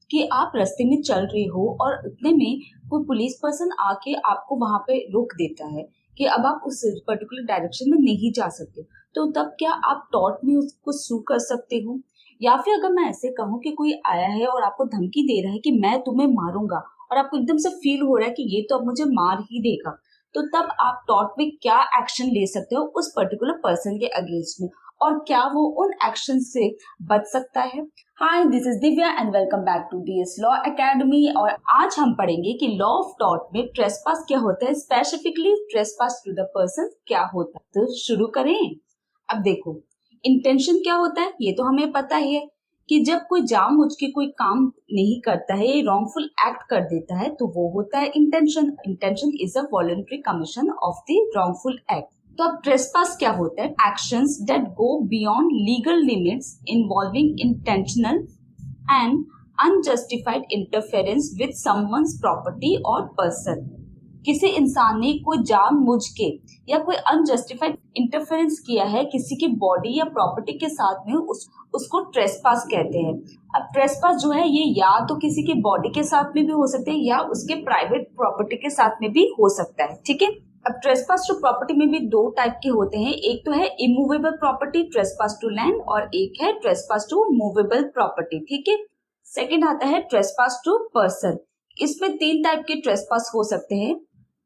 कि आप रास्ते में चल रहे हो और उतने में कोई पुलिस पर्सन आके आपको वहां पे रोक देता है कि अब आप उस पर्टिकुलर डायरेक्शन में नहीं जा सकते, तो तब क्या आप टॉर्ट में उसको सू कर सकते हो? या फिर अगर मैं ऐसे कहूँ कि कोई आया है और आपको धमकी दे रहा है कि मैं तुम्हें मारूंगा और आपको एकदम से फील हो रहा है कि ये तो अब मुझे मार ही देगा, तो तब आप टॉर्ट में क्या एक्शन ले सकते हो उस पर्टिकुलर पर्सन के अगेंस्ट में, और क्या वो उन एक्शन से बच सकता है? Hi, this is Divya and welcome back to DS law academy. और आज हम पढ़ेंगे कि लॉ ऑफ टॉर्ट में ट्रेसपास क्या होता है, specifically trespass to the person क्या होता है। तो शुरू करें। अब देखो, इंटेंशन क्या होता है ये तो हमें पता ही है कि जब कोई जानबूझ के कोई काम नहीं करता है, ये रॉन्गफुल एक्ट कर देता है, तो वो होता है intention. Intention is a voluntary commission of the wrongful act. तो अब ट्रेसपास क्या होता है? Actions that go beyond legal limits involving intentional and unjustified interference with someone's property और पर्सन। किसी इंसान ने कोई जानबूझ के या कोई अनजस्टिफाइड इंटरफेरेंस किया है किसी की बॉडी या प्रॉपर्टी के साथ में, उसको ट्रेसपास कहते हैं। अब ट्रेसपास जो है ये या तो किसी की बॉडी के साथ में भी हो सकते हैं या उसके प्राइवेट प्रॉपर्टी के साथ में भी हो सकता है। ठीक है। अब ट्रेसपास टू प्रॉपर्टी में भी दो टाइप के होते हैं, एक तो है immovable property trespass to land, और एक है ट्रेसपास टू मूवेबल प्रॉपर्टी। ठीक है। सेकेंड आता है ट्रेसपास टू पर्सन। इसमें तीन टाइप के ट्रेसपास हो सकते हैं,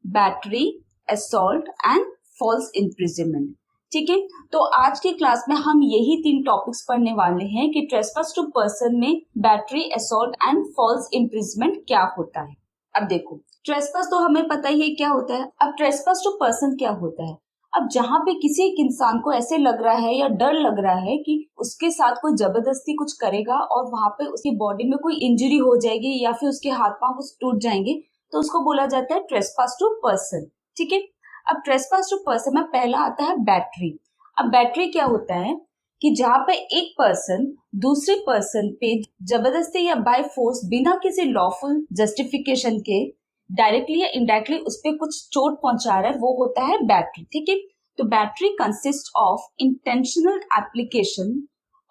battery, assault and false imprisonment. ठीक है। तो आज की क्लास में हम यही तीन टॉपिक्स पढ़ने वाले हैं कि ट्रेसपास टू पर्सन में battery, assault and false imprisonment क्या होता है। अब देखो, ट्रेसपास तो हमें पता ही है क्या होता है। अब ट्रेसपास टू पर्सन क्या होता है? अब जहां पे किसी एक इंसान को ऐसे लग रहा है या डर लग रहा है कि उसके साथ कोई जबरदस्ती कुछ करेगा और वहां पे उसकी बॉडी में कोई इंजरी हो जाएगी या फिर उसके हाथ पांव कुछ टूट जाएंगे, तो उसको बोला जाता है ट्रेसपास टू पर्सन। ठीक है। अब ट्रेसपास टू पर्सन में पहला आता है बैटरी। अब बैटरी क्या होता है कि जहां पे एक पर्सन दूसरे पर्सन पे जबरदस्ती या बाय फोर्स बिना किसी लॉफुल जस्टिफिकेशन के डायरेक्टली या इनडायरेक्टली उस पर कुछ चोट पहुंचा रहा है, वो होता है बैटरी। ठीक है। तो battery consist of intentional application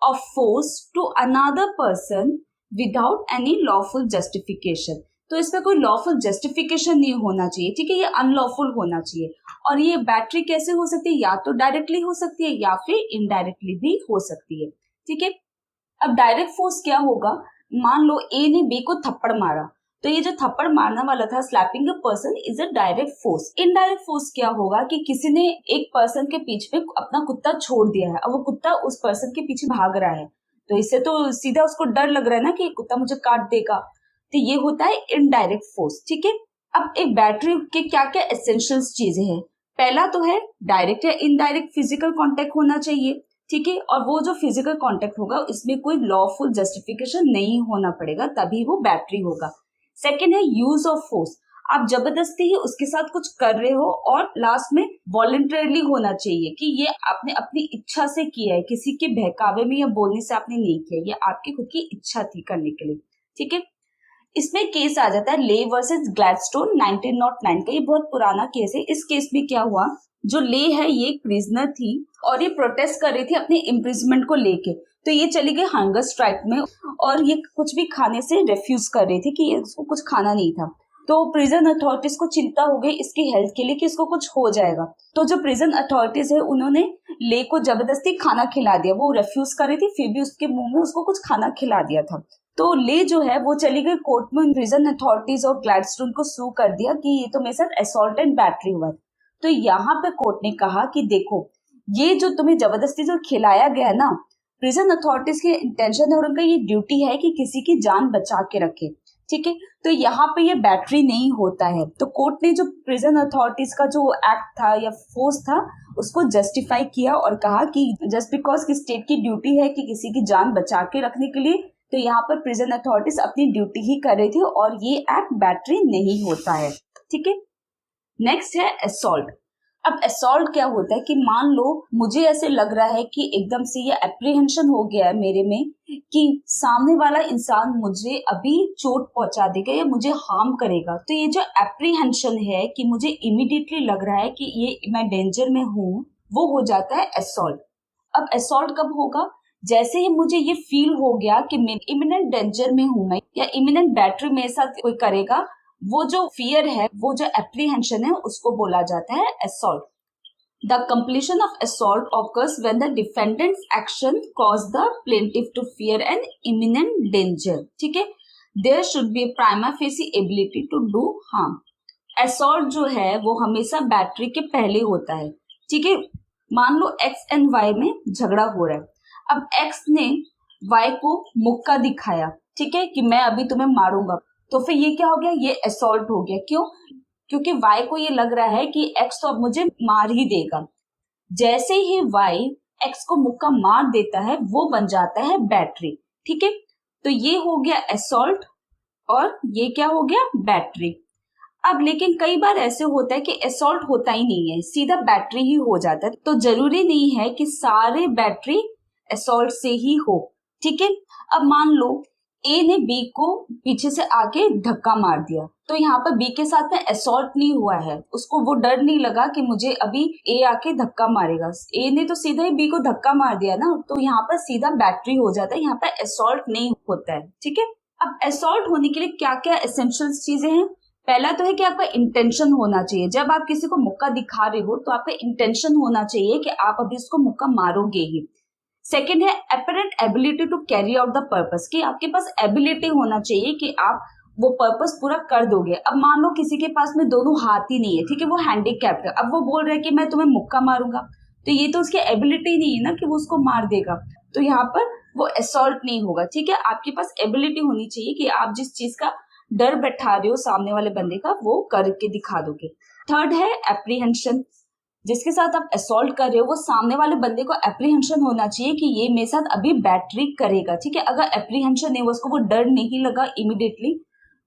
of force to another person without any lawful justification. तो इसमें कोई लॉफुल जस्टिफिकेशन नहीं होना चाहिए। ठीक है। ये अनलॉफुल होना चाहिए। और ये बैटरी कैसे हो सकती है? या तो डायरेक्टली हो सकती है या फिर इनडायरेक्टली भी हो सकती है। ठीक है। अब डायरेक्ट फोर्स क्या होगा? मान लो ए ने बी को थप्पड़ मारा, तो ये जो थप्पड़ मारने वाला था, slapping a person, is a direct force. Indirect force क्या होगा कि किसी ने एक पर्सन के पीछे में अपना कुत्ता छोड़ दिया है, अब वो कुत्ता उस पर्सन के पीछे भाग रहा है, तो इससे तो सीधा उसको डर लग रहा है ना कि कुत्ता मुझे काट देगा, तो ये होता है इनडायरेक्ट फोर्स। ठीक है। अब एक बैटरी के क्या क्या एसेंशियल्स चीजें हैं? पहला तो है डायरेक्ट या इनडायरेक्ट फिजिकल कांटेक्ट होना चाहिए। ठीक है। और वो जो फिजिकल कांटेक्ट होगा इसमें कोई लॉफुल जस्टिफिकेशन नहीं होना पड़ेगा, तभी वो बैटरी होगा। सेकेंड है यूज ऑफ फोर्स। आप जबरदस्ती ही उसके साथ कुछ कर रहे हो, और लास्ट में वॉलंटरली होना चाहिए कि ये आपने अपनी इच्छा से किया है, किसी के बहकावे में या बोलने से आपने नहीं किया, ये आपकी खुद की इच्छा थी करने के लिए। ठीक है। इसमें केस आ जाता है ले वर्सेस ग्लैडस्टोन 1909 का। ये बहुत पुराना केस है। इस केस में क्या हुआ, जो ले है ये एक प्रिजनर थी और ये प्रोटेस्ट कर रही थी अपने इम्प्रिजमेंट को लेके, तो ये चली गई हंगर स्ट्राइक में और ये कुछ भी खाने से रिफ्यूज कर रही थी कि इसको कुछ खाना नहीं था। तो प्रिजन अथॉरिटीज को चिंता हो गई इसकी हेल्थ के लिए कि इसको कुछ हो जाएगा, तो जो प्रिजन अथॉरिटीज है उन्होंने ले को जबरदस्ती खाना खिला दिया। वो रिफ्यूज कर रही थी, फिर भी उसके मुंह में उसको कुछ खाना खिला दिया था। तो ले जो है वो चली गई कोर्ट में, प्रिजन अथॉरिटीज और ग्लैडस्टोन को सू कर दिया कि ये तो मेरे साथ असॉल्ट एंड बैटरी हुआ। तो यहाँ पे कोर्ट ने कहा कि देखो, ये जो तुम्हें जबरदस्ती जो खिलाया गया ना, प्रिजन अथॉरिटीज की इंटेंशन है और उनका ये ड्यूटी है कि किसी की जान बचा के रखे। ठीक है। तो यहाँ पे ये बैटरी नहीं होता है। तो कोर्ट ने जो प्रिजन अथॉरिटीज का जो एक्ट था या फोर्स था उसको जस्टिफाई किया और कहा कि जस्ट बिकॉज की स्टेट की ड्यूटी है कि किसी की जान बचा के रखने के लिए, तो यहाँ पर प्रिजन अथॉरिटीज अपनी ड्यूटी ही कर रही थी और ये एक्ट बैटरी नहीं होता है। ठीक है। नेक्स्ट है असॉल्ट। अब असॉल्ट क्या होता है कि मान लो मुझे ऐसे लग रहा है कि एकदम से ये एप्रीहेंशन हो गया है मेरे में कि सामने वाला इंसान मुझे अभी चोट पहुंचा देगा या मुझे हार्म करेगा, तो ये जो एप्रीहेंशन है कि मुझे इमीडिएटली लग रहा है कि ये मैं डेंजर में हूँ, वो हो जाता है असॉल्ट। अब असॉल्ट कब होगा? जैसे ही मुझे ये फील हो गया कि मैं इमिनेंट डेंजर में हूं, मैं या इमिनेंट बैटरी मेरे साथ कोई करेगा, वो जो फियर है, वो जो एप्रीहेंशन है, उसको बोला जाता है assault. The completion of assault occurs when the defendant's action cause the plaintiff to fear an imminent danger. ठीक है, there should be a prima facie ability to do harm. Assault जो है वो हमेशा बैटरी के पहले होता है। ठीक है, मान लो एक्स एंड वाई में झगड़ा हो रहा है। अब एक्स ने वाई को मुक्का दिखाया, ठीक है, कि मैं अभी तुम्हें मारूंगा, तो फिर ये क्या हो गया, ये असॉल्ट हो गया। क्यों? क्योंकि वाई को ये लग रहा है कि एक्स तो अब मुझे मार ही देगा। जैसे ही वाई एक्स को मुक्का मार देता है, वो बन जाता है बैटरी। ठीक है, तो ये हो गया असॉल्ट और ये क्या हो गया, बैटरी। अब लेकिन कई बार ऐसे होता है कि असॉल्ट होता ही नहीं है, सीधा बैटरी ही हो जाता है। तो जरूरी नहीं है कि सारे बैटरी असॉल्ट से ही हो। ठीक है, अब मान लो ए ने बी को पीछे से आके धक्का मार दिया, तो यहाँ पर बी के साथ में असॉल्ट नहीं हुआ है, उसको वो डर नहीं लगा कि मुझे अभी ए आके धक्का मारेगा। ए ने तो सीधा ही बी को धक्का मार दिया ना, तो यहाँ पर सीधा बैटरी हो जाता है, यहाँ पर असॉल्ट नहीं होता है। ठीक है, अब असॉल्ट होने के लिए क्या क्या एसेंशियल चीजें हैं? पहला तो है कि आपका इंटेंशन होना चाहिए। जब आप किसी को मुक्का दिखा रहे हो तो आपका इंटेंशन होना चाहिए कि आप अभी उसको मुक्का मारोगे ही। सेकेंड है apparent ability to carry out the purpose, कि आपके पास एबिलिटी होना चाहिए कि आप वो पर्पस पूरा कर दोगे। अब मान लो किसी के पास में दोनों हाथ ही नहीं है, ठीक है, वो हैंडीकैप्ड है, अब वो बोल रहा है कि मैं तुम्हें मुक्का मारूंगा, तो ये तो उसकी एबिलिटी नहीं है ना कि वो उसको मार देगा, तो यहाँ पर वो असॉल्ट नहीं होगा। ठीक है, आपके पास एबिलिटी होनी चाहिए कि आप जिस चीज का डर बैठा रहे हो सामने वाले बंदे का, वो करके दिखा दोगे। थर्ड है एप्रीहेंशन, जिसके साथ आप असॉल्ट कर रहे हो वो सामने वाले बंदे को एप्रीहेंशन होना चाहिए कि ये मेरे साथ अभी बैटरी करेगा। ठीक है, अगर एप्रीहेंशन नहीं, उसको वो डर नहीं लगा इमीडिएटली,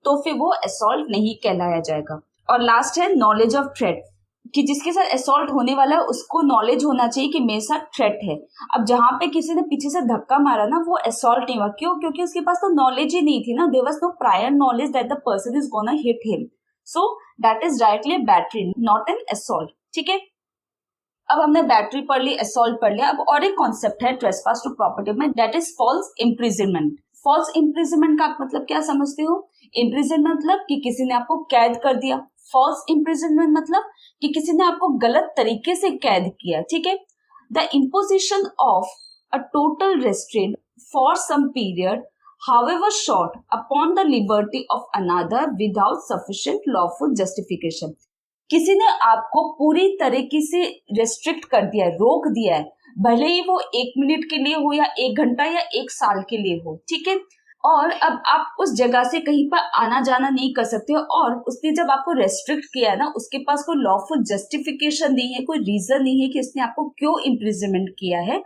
तो फिर वो असॉल्ट नहीं कहलाया जाएगा। और लास्ट है नॉलेज ऑफ थ्रेट, कि जिसके साथ असॉल्ट होने वाला है उसको नॉलेज होना चाहिए कि मेरे साथ थ्रेट है। अब जहां पे किसी ने पीछे से धक्का मारा ना, वो असॉल्ट नहीं हुआ। क्यों? क्योंकि उसके पास तो नॉलेज ही नहीं थी ना, there was no prior knowledge that the person is gonna hit him, so that is directly battery, not an assault. ठीक है, अब हमने बैटरी पढ़ ली, असॉल्ट पढ़ लिया। अब और एक कॉन्सेप्ट है ट्रेसपास टू प्रॉपर्टी में, that is false imprisonment. False imprisonment का मतलब क्या समझते हो? इम्प्रिजनमेंट मतलब कि किसी ने आपको कैद कर दिया। फॉल्स इम्प्रिजनमेंट मतलब कि किसी ने आपको गलत तरीके से कैद किया। ठीक है, the imposition of a total restraint for some period however short upon the liberty of another without sufficient lawful justification। किसी ने आपको पूरी तरीके से रेस्ट्रिक्ट कर दिया है, रोक दिया है, भले ही वो 1 मिनट के लिए हो या 1 घंटा या 1 साल के लिए हो। ठीक है, और अब आप उस जगह से कहीं पर आना जाना नहीं कर सकते हो, और उसने जब आपको रेस्ट्रिक्ट किया है ना, उसके पास कोई लॉफुल जस्टिफिकेशन नहीं है, कोई रीजन नहीं है कि उसने आपको क्यों इम्प्रिजनमेंट किया है,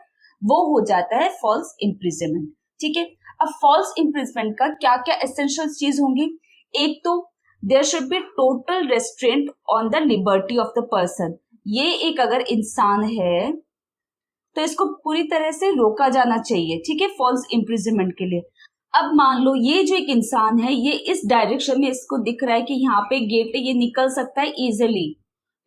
वो हो जाता है फॉल्स इम्प्रिजनमेंट। ठीक है, अब फॉल्स इम्प्रिजनमेंट का क्या क्या एसेंशियल चीज होंगी? एक तो there should be total restraint on the liberty of the person. ये एक अगर इंसान है तो इसको पूरी तरह से रोका जाना चाहिए। ठीक है, फॉल्स इम्प्रिजनमेंट के लिए। अब मान लो ये जो एक इंसान है, ये इस डायरेक्शन में इसको दिख रहा है कि यहाँ पे गेट है, ये निकल सकता है इजिली,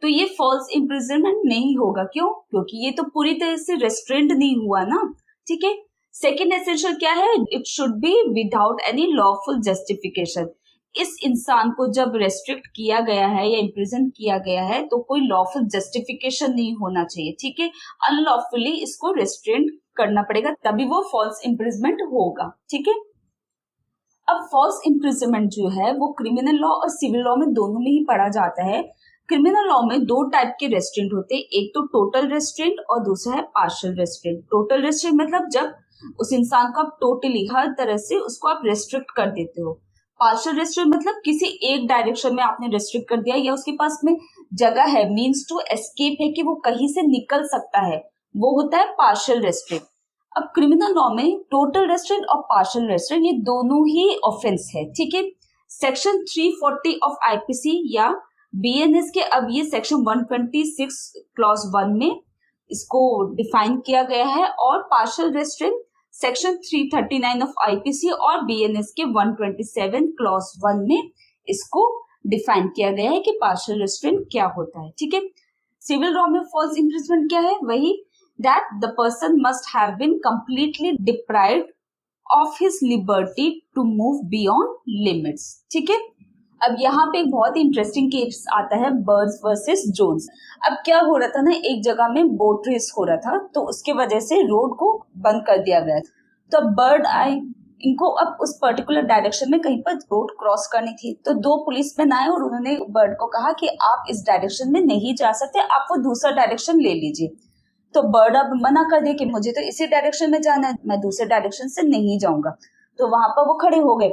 तो ये फॉल्स इम्प्रिजनमेंट नहीं होगा। क्यों? क्योंकि ये तो पूरी तरह से रेस्ट्रेंट नहीं हुआ ना। ठीक है, सेकेंड एसेंशियल क्या है? It should be without any lawful justification. इस इंसान को जब रेस्ट्रिक्ट किया गया है या इम्प्रिजन किया गया है तो कोई लॉफुल जस्टिफिकेशन नहीं होना चाहिए। ठीक है, अनलॉफुली इसको रेस्ट्रेंट करना पड़ेगा, तभी वो फॉल्स इम्प्रिजमेंट होगा। ठीक है, अब फॉल्स इम्प्रिजनमेंट जो है वो क्रिमिनल लॉ और सिविल लॉ में दोनों में ही पढ़ा जाता है। क्रिमिनल लॉ में 2 टाइप के रेस्ट्रेंट होते हैं, एक तो टोटल रेस्ट्रेंट और दूसरा है पार्शियल रेस्ट्रेंट। टोटल रेस्ट्रेंट मतलब जब उस इंसान को आप टोटली हर तरह से उसको आप रेस्ट्रिक्ट कर देते हो। पार्शियल रेस्ट्रेंट मतलब किसी एक डायरेक्शन में आपने रेस्ट्रिक्ट कर दिया, या उसके पास में जगह है, मीन्स टू एस्केप है कि वो कहीं से निकल सकता है, वो होता है पार्शियल रेस्ट्रेंट। अब क्रिमिनल लॉ में टोटल रेस्ट्रेंट और पार्शियल रेस्ट्रेंट ये दोनों ही ऑफेंस है। ठीक है, सेक्शन 340 ऑफ आईपीसी या बीएनएस के अब ये सेक्शन 126 क्लॉज 1 में इसको डिफाइन किया गया है, और partial restaurant section 339 of IPC और बीएनएस के 127 क्लॉज 1 में इसको डिफाइन किया गया है कि पार्शियल रेस्ट्रेंट क्या होता है। ठीक है, सिविल लॉ में फॉल्स इम्प्रिजनमेंट क्या है? वही that the person must have been completely deprived of his liberty to move beyond limits. ठीक है, अब यहाँ पे एक बहुत ही इंटरेस्टिंग केस आता है, बर्ड्स वर्सेस जोन्स। अब क्या हो रहा था ना, एक जगह में बोट रेस हो रहा था, तो उसके वजह से रोड को बंद कर दिया गया। तो बर्ड आए, इनको अब उस पर्टिकुलर डायरेक्शन में कहीं पर रोड क्रॉस करनी थी, तो दो पुलिसमैन आए और उन्होंने बर्ड को कहा कि आप इस डायरेक्शन में नहीं जा सकते, आप वो दूसरा डायरेक्शन ले लीजिए। तो बर्ड अब मना कर दिया कि मुझे तो इसी डायरेक्शन में जाना है, मैं दूसरे डायरेक्शन से नहीं जाऊंगा। तो वहां पर वो खड़े हो गए।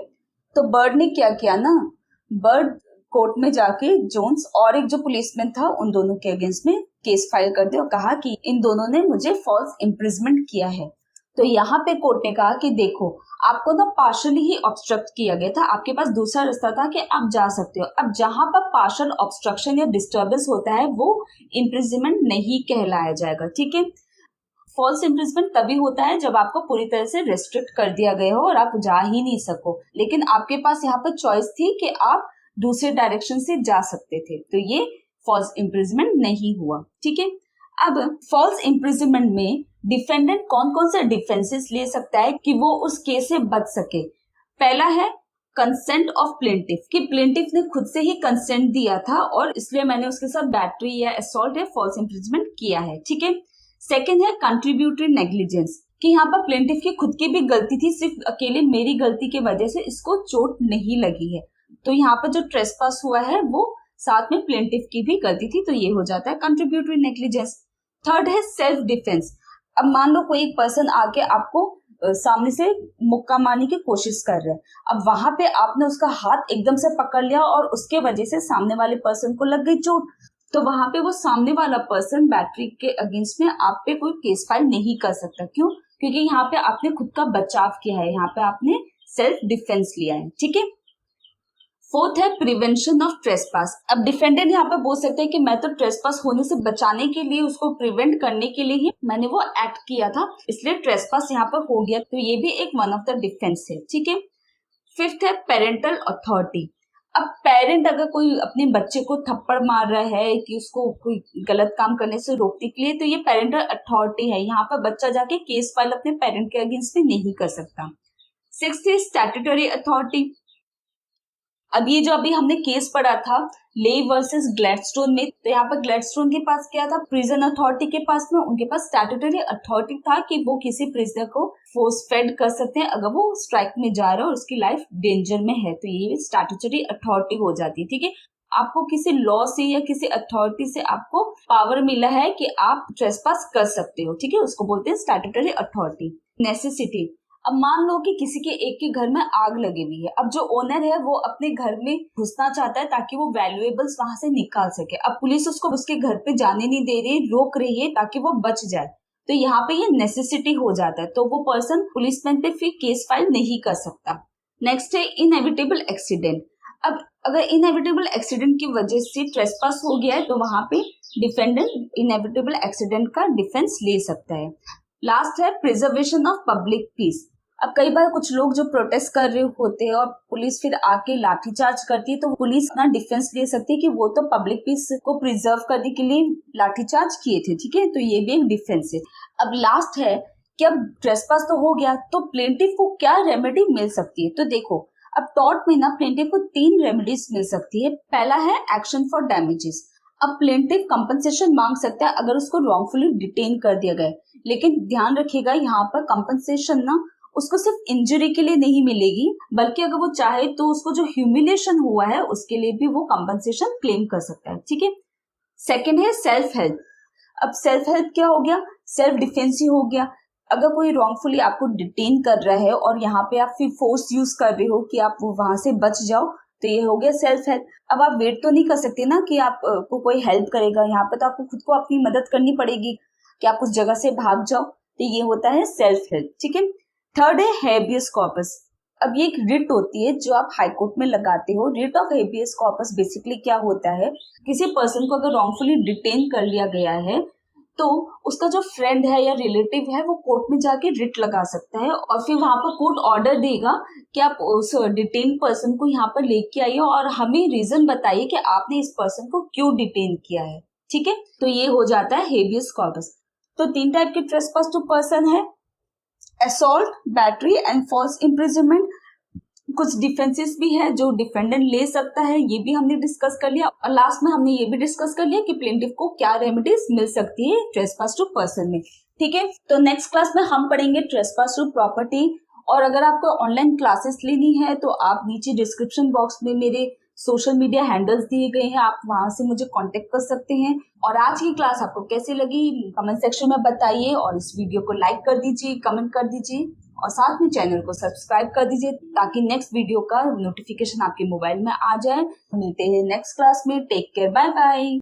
तो बर्ड ने क्या किया ना, बर्ड कोर्ट में जाके जोन्स और एक जो पुलिसमैन था उन दोनों के अगेंस्ट में केस फाइल कर दिया और कहा कि इन दोनों ने मुझे फॉल्स इम्प्रिजमेंट किया है। तो यहाँ पे कोर्ट ने कहा कि देखो, आपको ना पार्शली ही ऑब्स्ट्रक्ट किया गया था, आपके पास दूसरा रास्ता था कि आप जा सकते हो। अब जहां पर पार्शल ऑब्स्ट्रक्शन या डिस्टर्बेंस होता है वो इम्प्रिजमेंट नहीं कहलाया जाएगा। ठीक है, फॉल्स इम्प्रिजमेंट तभी होता है जब आपको पूरी तरह से रेस्ट्रिक्ट कर दिया गया हो और आप जा ही नहीं सको, लेकिन आपके पास यहाँ पर चॉइस थी कि आप दूसरे डायरेक्शन से जा सकते थे, तो ये फॉल्स इम्प्रिजमेंट नहीं हुआ। ठीक है, अब फॉल्स इम्प्रिजमेंट में डिफेंडेंट कौन कौन से डिफेंसेस ले सकता है कि वो उस केस से बच सके। पहला है कंसेंट ऑफ प्लेंटिफ, कि प्लेंटिफ ने खुद से ही कंसेंट दिया था और इसलिए मैंने उसके साथ बैटरी या असॉल्ट या फॉल्स इम्प्रिजमेंट किया है। ठीक है, सेकेंड है कंट्रीब्यूटरी नेग्लिजेंस, कि यहाँ पर प्लेंटिफ की खुद की भी गलती थी, सिर्फ अकेले मेरी गलती की वजह से इसको चोट नहीं लगी है, तो यहाँ पर जो ट्रेसपास हुआ है वो साथ में प्लेंटिफ की भी गलती थी, तो ये हो जाता है कंट्रीब्यूटरी नेग्लिजेंस। थर्ड है सेल्फ डिफेंस। अब मान लो कोई पर्सन आके आपको सामने से मुक्का मारने की कोशिश कर रहा है, अब वहां पे आपने उसका हाथ एकदम से पकड़ लिया और उसके वजह से सामने वाले पर्सन को लग गई चोट, तो वहां पे वो सामने वाला पर्सन बैटरी के अगेंस्ट में आप पे कोई केस फाइल नहीं कर सकता। क्यों? क्योंकि यहाँ पे आपने खुद का बचाव किया है, यहाँ पे आपने सेल्फ डिफेंस लिया है। ठीक है, फोर्थ है प्रिवेंशन ऑफ ट्रेसपास। अब डिफेंडेंट यहाँ पे बोल सकते हैं कि मैं तो ट्रेसपास होने से बचाने के लिए, उसको प्रिवेंट करने के लिए ही मैंने वो एक्ट किया था, इसलिए ट्रेसपास यहाँ पर हो गया, तो ये भी एक वन ऑफ द डिफेंस है। ठीक है, फिफ्थ है पेरेंटल अथॉरिटी। अब पेरेंट अगर कोई अपने बच्चे को थप्पड़ मार रहा है कि उसको कोई गलत काम करने से रोकने के लिए, तो ये पेरेंटल अथॉरिटी है, यहाँ पर बच्चा जाके केस फाइल अपने पेरेंट के अगेंस्ट में नहीं कर सकता। सिक्स्थ है स्टैट्यूटरी अथॉरिटी। अब ये जो अभी हमने केस पढ़ा था ले वर्सेस ग्लैडस्टोन में, तो यहाँ पर ग्लैडस्टोन के पास क्या था, प्रिजन अथॉरिटी के पास में उनके पास स्टैट्यूटरी अथॉरिटी था कि वो किसी प्रिजनर को फोर्स फेड कर सकते हैं अगर वो स्ट्राइक में जा रहा है और उसकी लाइफ डेंजर में है, तो ये स्टैट्यूटरी अथॉरिटी हो जाती है। ठीक है, आपको किसी लॉ से या किसी अथॉरिटी से आपको पावर मिला है कि आप ट्रेसपास कर सकते हो। ठीक है, उसको बोलते हैं स्टैट्यूटरी अथॉरिटी। नेसेसिटी। अब मान लो कि किसी के एक के घर में आग लगी हुई है, अब जो ओनर है वो अपने घर में घुसना चाहता है ताकि वो वैल्यूएबल्स वहां से निकाल सके। अब पुलिस उसको उसके घर पे जाने नहीं दे रही, रोक रही है ताकि वो बच जाए, तो यहाँ पे ये नेसेसिटी हो जाता है, तो वो पर्सन पुलिसमैन पे फिर केस फाइल नहीं कर सकता। नेक्स्ट है इनएविटेबल एक्सीडेंट। अब अगर इनएविटेबल एक्सीडेंट की वजह से ट्रेसपास हो गया है तो वहां पे डिफेंडेंट इनएविटेबल एक्सीडेंट का डिफेंस ले सकता है। लास्ट है प्रिजर्वेशन ऑफ पब्लिक पीस। अब कई बार कुछ लोग जो प्रोटेस्ट कर रहे होते हैं और पुलिस फिर आके लाठीचार्ज करती है, तो पुलिस अपना डिफेंस ले सकती है कि वो तो पब्लिक पीस को प्रिजर्व करने के लिए लाठीचार्ज किए थे। ठीक है, तो ये भी एक डिफेंस है। अब लास्ट है कि अब ट्रेसपास तो हो गया, तो प्लेंटिफ को क्या रेमेडी मिल सकती है, तो देखो अब टॉर्ट में ना प्लेंटिफ को 3 रेमेडीज मिल सकती है। पहला है एक्शन फॉर डैमेजेस। अब प्लेंटिफ कंपनसेशन मांग सकता है अगर उसको रॉन्गफुली डिटेन कर दिया गया, लेकिन ध्यान रखिएगा यहाँ पर कंपनसेशन ना उसको सिर्फ इंजरी के लिए नहीं मिलेगी, बल्कि अगर वो चाहे तो उसको जो ह्यूमिलिएशन हुआ है उसके लिए भी वो कंपनसेशन क्लेम कर सकता है। ठीक है, सेकंड है सेल्फ हेल्प। अब सेल्फ हेल्प क्या हो गया, सेल्फ डिफेंस ही हो गया। अगर कोई रॉन्गफुली आपको डिटेन कर रहा है और यहाँ पे आप फिर फोर्स यूज कर रहे हो कि आप वहां से बच जाओ, तो ये हो गया सेल्फ हेल्प। अब आप वेट तो नहीं कर सकते ना कि आपको कोई हेल्प करेगा, यहाँ पे तो आपको खुद को अपनी मदद करनी पड़ेगी कि आप उस जगह से भाग जाओ, तो ये होता है सेल्फ हेल्प। ठीक है, थर्ड है हेबियस कॉर्पस। अब ये एक रिट होती है जो आप हाई कोर्ट में लगाते हो। Writ of habeas corpus basically क्या होता है, किसी पर्सन को अगर रॉन्गफुली डिटेन कर लिया गया है तो उसका जो फ्रेंड है या रिलेटिव है वो कोर्ट में जाके रिट लगा सकता है और फिर वहां पर कोर्ट ऑर्डर देगा कि आप उस डिटेन पर्सन को यहाँ पर लेके आइए और हमें रीजन बताइए कि आपने इस पर्सन को क्यों डिटेन किया है। ठीक है, तो ये हो जाता है हेबियस कॉर्पस। तो 3 टाइप के ट्रेसपास टू पर्सन है, assault, battery and false imprisonment. कुछ डिफेंसेस भी है जो डिफेंडेंट ले सकता है, ये भी हमने डिस्कस कर लिया। और लास्ट में हमने ये भी डिस्कस कर लिया कि प्लेंटिफ को क्या रेमेडीज मिल सकती है ट्रेसपास टू पर्सन में। ठीक है, तो नेक्स्ट क्लास में हम पढ़ेंगे ट्रेसपास टू प्रॉपर्टी। और अगर आपको ऑनलाइन क्लासेस लेनी है तो आप नीचे डिस्क्रिप्शन बॉक्स में मेरे सोशल मीडिया हैंडल्स दिए गए हैं, आप वहां से मुझे कांटेक्ट कर सकते हैं। और आज की क्लास आपको कैसी लगी कमेंट सेक्शन में बताइए, और इस वीडियो को लाइक कर दीजिए, कमेंट कर दीजिए, और साथ में चैनल को सब्सक्राइब कर दीजिए ताकि नेक्स्ट वीडियो का नोटिफिकेशन आपके मोबाइल में आ जाए। मिलते हैं नेक्स्ट क्लास में। Take care, bye bye.